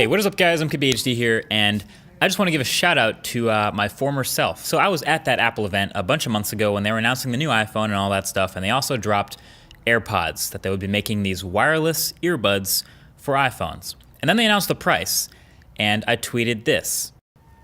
What is up, guys? MKBHD here, and I just want to give a shout out to my former self. So I was at that Apple event a bunch of months ago when they were announcing the new iPhone and all that stuff, and they also dropped AirPods, that they would be making these wireless earbuds for iPhones. And then they announced the price, and I tweeted this.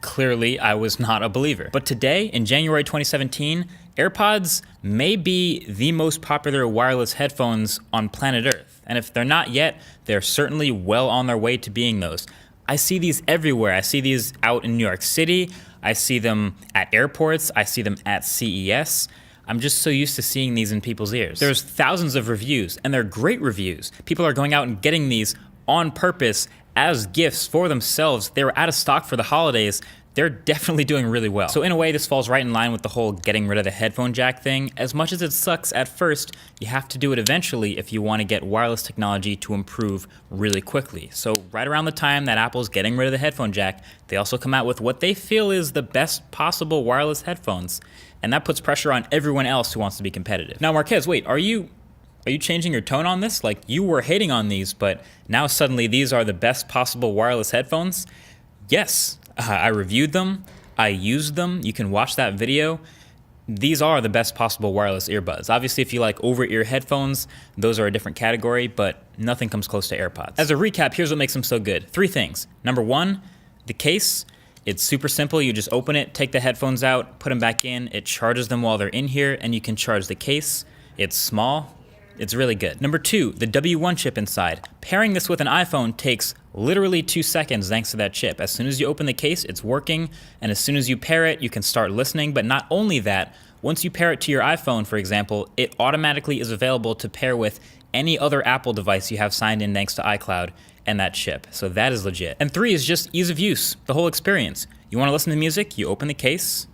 Clearly, I was not a believer. But today, in January 2017, AirPods may be the most popular wireless headphones on planet Earth. And if they're not yet, they're certainly well on their way to being those. I see these everywhere. I see these out in New York City. I see them at airports. I see them at CES. I'm just so used to seeing these in people's ears. There's thousands of reviews, and they're great reviews. People are going out and getting these on purpose as gifts for themselves. They were out of stock for the holidays. They're definitely doing really well. So in a way, this falls right in line with the whole getting rid of the headphone jack thing. As much as it sucks at first, you have to do it eventually if you want to get wireless technology to improve really quickly. So right around the time that Apple's getting rid of the headphone jack, they also come out with what they feel is the best possible wireless headphones. And that puts pressure on everyone else who wants to be competitive. Now, Marquez, wait, are you changing your tone on this? Like, you were hating on these, but now suddenly these are the best possible wireless headphones? Yes. I reviewed them, I used them, you can watch that video. These are the best possible wireless earbuds. Obviously, if you like over-ear headphones, those are a different category, but nothing comes close to AirPods. As a recap, here's what makes them so good. 3 things. Number 1, the case. It's super simple. You just open it, take the headphones out, put them back in, it charges them while they're in here, and you can charge the case. It's small. It's really good. Number 2, the W1 chip inside. Pairing this with an iPhone takes literally 2 seconds thanks to that chip. As soon as you open the case, it's working, and as soon as you pair it, you can start listening. But not only that, once you pair it to your iPhone, for example, it automatically is available to pair with any other Apple device you have signed in thanks to iCloud and that chip. So that is legit. And 3 is just ease of use, the whole experience. You want to listen to music, you open the case,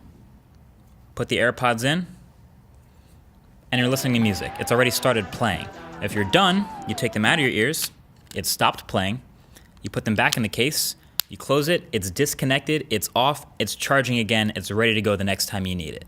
put the AirPods in, and you're listening to music. It's already started playing. If you're done, you take them out of your ears, it's stopped playing, you put them back in the case, you close it, it's disconnected, it's off, it's charging again, it's ready to go the next time you need it.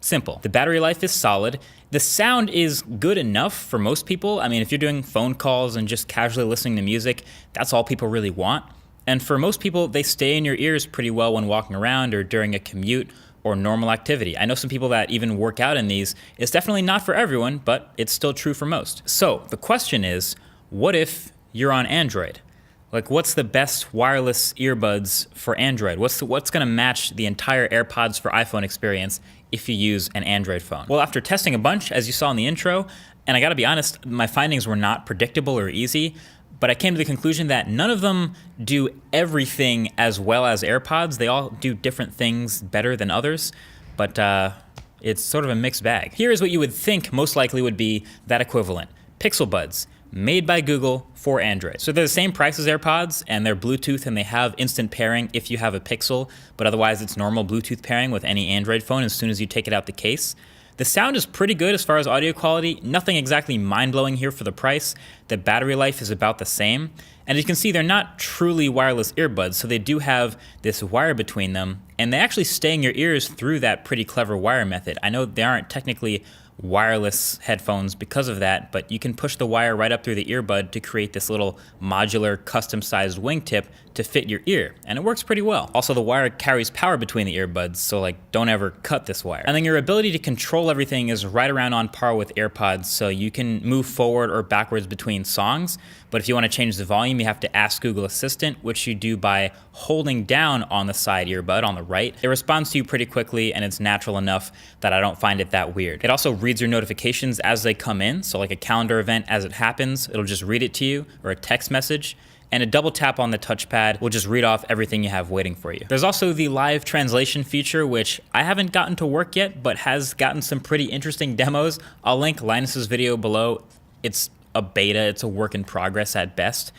Simple. The battery life is solid. The sound is good enough for most people. I mean, if you're doing phone calls and just casually listening to music, that's all people really want. And for most people, they stay in your ears pretty well when walking around or during a commute or normal activity. I know some people that even work out in these. It's definitely not for everyone, but it's still true for most. So the question is, what if you're on Android? Like, what's the best wireless earbuds for Android? What's gonna match the entire AirPods for iPhone experience if you use an Android phone? Well, after testing a bunch, as you saw in the intro, and I gotta be honest, my findings were not predictable or easy, but I came to the conclusion that none of them do everything as well as AirPods. They all do different things better than others, but it's sort of a mixed bag. Here is what you would think most likely would be that equivalent. Pixel Buds, made by Google for Android. So they're the same price as AirPods, and they're Bluetooth, and they have instant pairing if you have a Pixel, but otherwise it's normal Bluetooth pairing with any Android phone as soon as you take it out the case. The sound is pretty good as far as audio quality, nothing exactly mind-blowing here for the price. The battery life is about the same. And as you can see, they're not truly wireless earbuds, so they do have this wire between them, and they actually stay in your ears through that pretty clever wire method. I know they aren't technically wireless headphones because of that, but you can push the wire right up through the earbud to create this little modular custom-sized wingtip to fit your ear, and it works pretty well. Also, the wire carries power between the earbuds, so like, don't ever cut this wire. And then your ability to control everything is right around on par with AirPods, so you can move forward or backwards between songs, but if you want to change the volume, you have to ask Google Assistant, which you do by holding down on the side earbud on the right. It responds to you pretty quickly, and it's natural enough that I don't find it that weird. It also reads your notifications as they come in, so like a calendar event as it happens, it'll just read it to you, or a text message. And a double tap on the touchpad will just read off everything you have waiting for you. There's also the live translation feature, which I haven't gotten to work yet, but has gotten some pretty interesting demos. I'll link Linus's video below. It's a beta, it's a work in progress at best.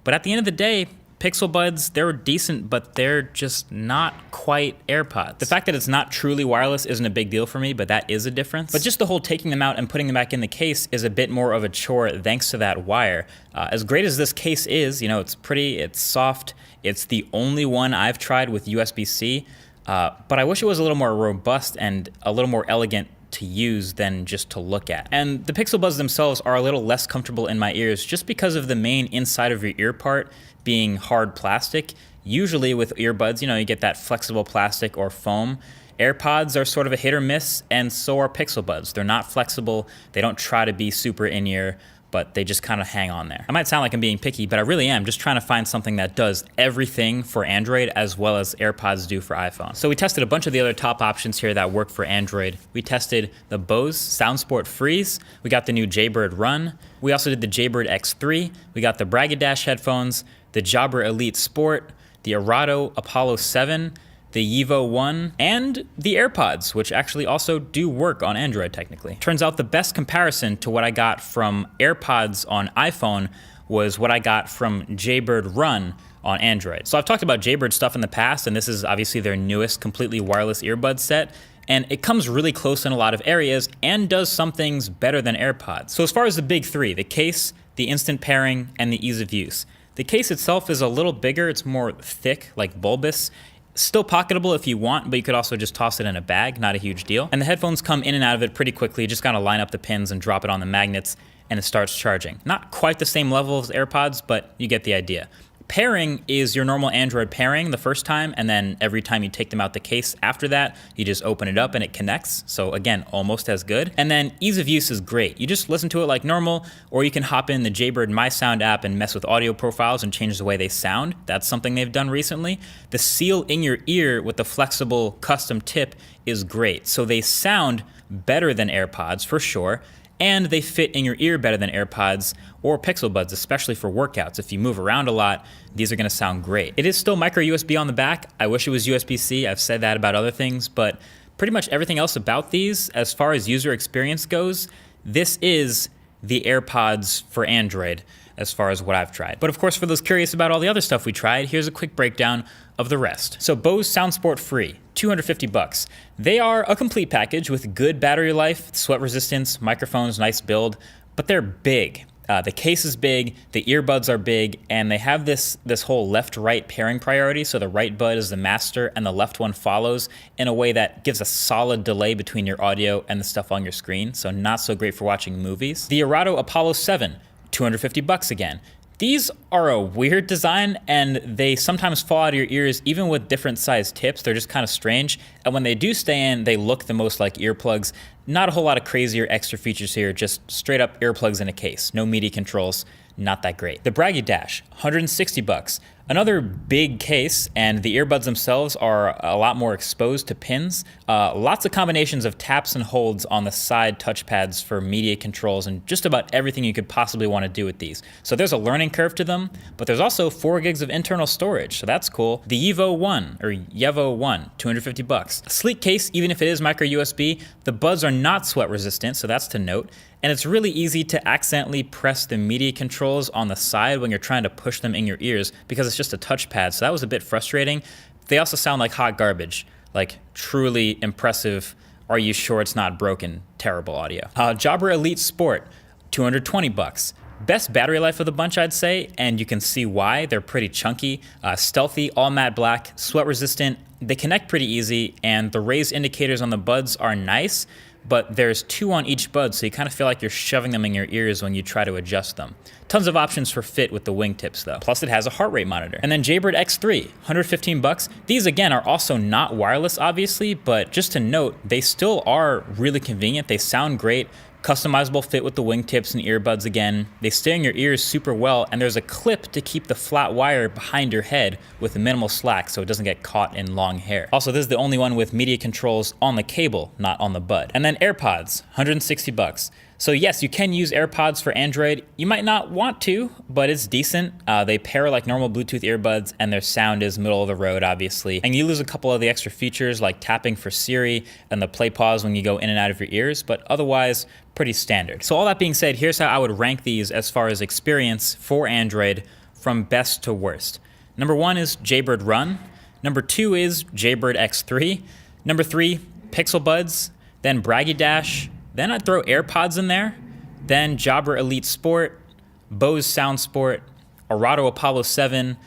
But at the end of the day, Pixel Buds, they're decent, but they're just not quite AirPods. The fact that it's not truly wireless isn't a big deal for me, but that is a difference. But just the whole taking them out and putting them back in the case is a bit more of a chore thanks to that wire. As great as this case is, you know, it's pretty, it's soft, it's the only one I've tried with USB-C, but I wish it was a little more robust and a little more elegant to use than just to look at. And the Pixel Buds themselves are a little less comfortable in my ears just because of the main inside of your ear part being hard plastic. Usually with earbuds, you get that flexible plastic or foam. AirPods are sort of a hit or miss, and so are Pixel Buds. They're not flexible. They don't try to be super in-ear, but they just kind of hang on there. I might sound like I'm being picky, but I really am just trying to find something that does everything for Android as well as AirPods do for iPhone. So we tested a bunch of the other top options here that work for Android. We tested the Bose SoundSport Freeze. We got the new Jaybird Run. We also did the Jaybird X3. We got the Braggadosh headphones, the Jabra Elite Sport, the Airado Apollo 7, the Evo 1, and the AirPods, which actually also do work on Android technically. Turns out the best comparison to what I got from AirPods on iPhone was what I got from Jaybird Run on Android. So I've talked about Jaybird stuff in the past, and this is obviously their newest completely wireless earbud set, and it comes really close in a lot of areas and does some things better than AirPods. So as far as the big three, the case, the instant pairing, and the ease of use. The case itself is a little bigger, it's more thick, like bulbous. Still pocketable if you want, but you could also just toss it in a bag, not a huge deal. And the headphones come in and out of it pretty quickly. You just gotta line up the pins and drop it on the magnets and it starts charging. Not quite the same level as AirPods, but you get the idea. Pairing is your normal Android pairing the first time, and then every time you take them out the case after that, you just open it up and it connects. So again, almost as good. And then ease of use is great. You just listen to it like normal, or you can hop in the Jaybird My Sound app and mess with audio profiles and change the way they sound. That's something they've done recently. The seal in your ear with the flexible custom tip is great. So they sound better than AirPods for sure, and they fit in your ear better than AirPods or Pixel Buds, especially for workouts. If you move around a lot, these are gonna sound great. It is still micro USB on the back. I wish it was USB-C. I've said that about other things, but pretty much everything else about these, as far as user experience goes, this is the AirPods for Android as far as what I've tried. But of course, for those curious about all the other stuff we tried, here's a quick breakdown of the rest. So Bose SoundSport Free, $250. They are a complete package with good battery life, sweat resistance, microphones, nice build, but they're big. The case is big, the earbuds are big, and they have this whole left-right pairing priority, so the right bud is the master and the left one follows in a way that gives a solid delay between your audio and the stuff on your screen, so not so great for watching movies. The Airado Apollo 7, $250 again. These are a weird design, and they sometimes fall out of your ears even with different size tips. They're just kind of strange, and when they do stay in, they look the most like earplugs. Not a whole lot of crazy or extra features here, just straight up earplugs in a case. No MIDI controls, not that great. The Braggadosh, $160. Another big case, and the earbuds themselves are a lot more exposed to pins. Lots of combinations of taps and holds on the side touchpads for media controls and just about everything you could possibly want to do with these. So there's a learning curve to them, but there's also 4 gigs of internal storage, so that's cool. The Evo 1, or Yevo 1, $250. A sleek case, even if it is micro USB, the buds are not sweat resistant, so that's to note. And it's really easy to accidentally press the media controls on the side when you're trying to push them in your ears because it's just a touchpad, so that was a bit frustrating. They also sound like hot garbage, like truly impressive, are you sure it's not broken, terrible audio. Jabra Elite Sport, $220. Best battery life of the bunch, I'd say, and you can see why. They're pretty chunky, stealthy, all matte black, sweat resistant. They connect pretty easy, and the raised indicators on the buds are nice, but there's 2 on each bud, so you kind of feel like you're shoving them in your ears when you try to adjust them. Tons of options for fit with the wingtips though. Plus it has a heart rate monitor. And then Jaybird X3, $115. These again are also not wireless obviously, but just to note, they still are really convenient. They sound great. Customizable fit with the wingtips and earbuds again. They stay in your ears super well, and there's a clip to keep the flat wire behind your head with minimal slack so it doesn't get caught in long hair. Also, this is the only one with media controls on the cable, not on the bud. And then AirPods, $160. So yes, you can use AirPods for Android. You might not want to, but it's decent. They pair like normal Bluetooth earbuds, and their sound is middle of the road, obviously. And you lose a couple of the extra features like tapping for Siri and the play pause when you go in and out of your ears, but otherwise, pretty standard. So all that being said, here's how I would rank these as far as experience for Android from best to worst. Number 1 is Jaybird Run. Number 2 is Jaybird X3. Number 3, Pixel Buds, then Braggadosh. Then I'd throw AirPods in there, then Jabra Elite Sport, Bose SoundSport, Airado Apollo 7,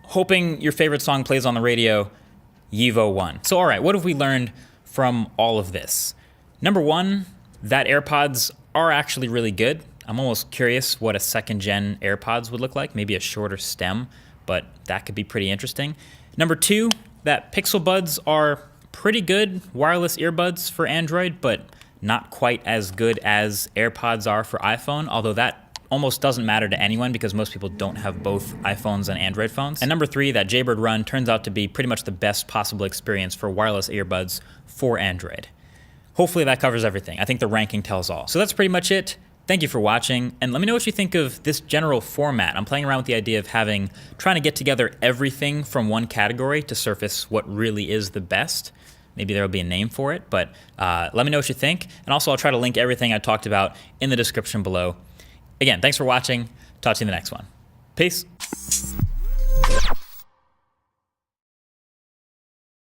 hoping your favorite song plays on the radio, Yevo 1. So all right, what have we learned from all of this? Number one, that AirPods are actually really good. I'm almost curious what a second gen AirPods would look like, maybe a shorter stem, but that could be pretty interesting. Number two, that Pixel Buds are pretty good wireless earbuds for Android, but not quite as good as AirPods are for iPhone, although that almost doesn't matter to anyone because most people don't have both iPhones and Android phones. And number three, that Jaybird Run turns out to be pretty much the best possible experience for wireless earbuds for Android. Hopefully that covers everything. I think the ranking tells all. So that's pretty much it. Thank you for watching, and let me know what you think of this general format. I'm playing around with the idea of trying to get together everything from one category to surface what really is the best. Maybe there will be a name for it, but let me know what you think. And also I'll try to link everything I talked about in the description below. Again, thanks for watching. Talk to you in the next one. Peace.